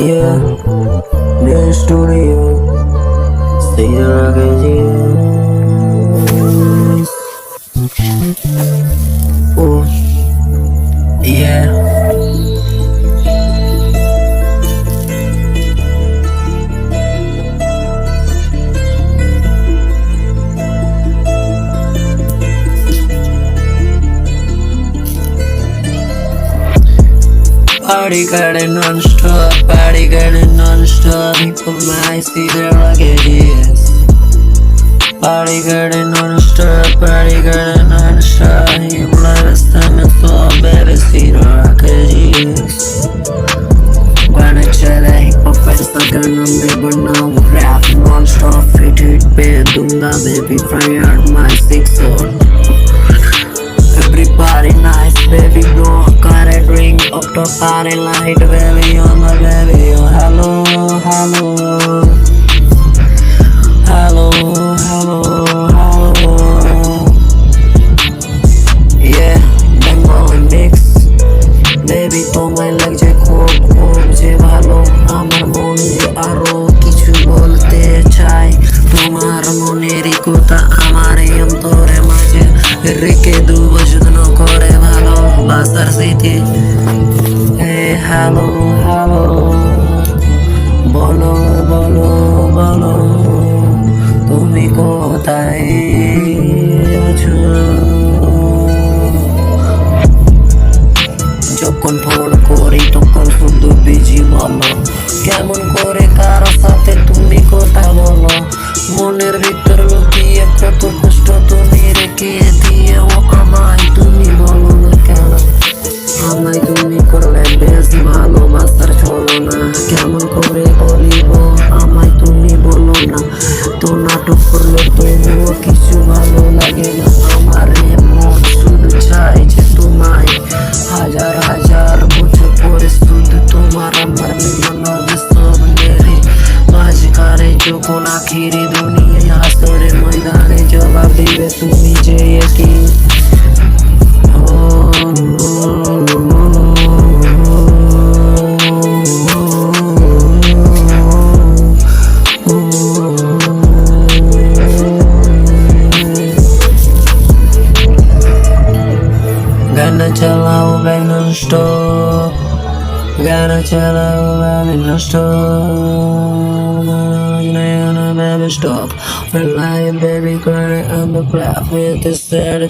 Yeah, the studio. Stay there again. Oh, yeah. Party getting non-stop, party getting non-stop. People might see their luggage. Party getting non-stop, party getting non-stop. You last time I saw baby see the luggage. Gonna chill hip hop ऐसा करना मैं बनाऊँ rap non-stop. Fit it पे दूँगा baby fire my six on. Everybody nice, baby, go car and drink up the party light, baby, oh my baby, oh hello, hello, hello, hello, hello. Yeah, Bengali mix, baby, তোমায় লাগছে খুব খুব যে ভালো আমার মন যে আরো কিছু বলতে চাই তোমার মনেরই কথা আমার এই অন্তরে মাঝে রেখে দেবো যত্ন করে ভালোবাসার স্মৃতি হ্যালো হ্যালো বলো বলো বলো তুমি কোথায় আছো যখন ফোন করি তখন শুধু বিজি বলো কেমন করে কারো সাথে তুমি কথা বলো মনের ভিতর লুকিয়ে কত কষ্ট তুমি রেখে দিয়ে ও আমায় তুমি বলো না কেন আমায় তুমি করলে বেশ ভালোবাসার চলো না কেমন করে বলিব আমায় তুমি বলো না তো নাটক করলে তবুও কিছু ভালো লাগে না আমার মন শুধু চাই যে তোমায় হাজার হাজার বছর পরে শুধু তোমার আমার মিলন বিশ্বরে মাঝখানে যখন আখিরি দুনিয়ায় হাসরে ময়দানে জবাব দিবে তুমি যে কি Gonna chill out, baby, non-stop. Gonna chill out, baby, non-stop. Gonna baby, stop. We're lying, baby, crying on the cloud with the sad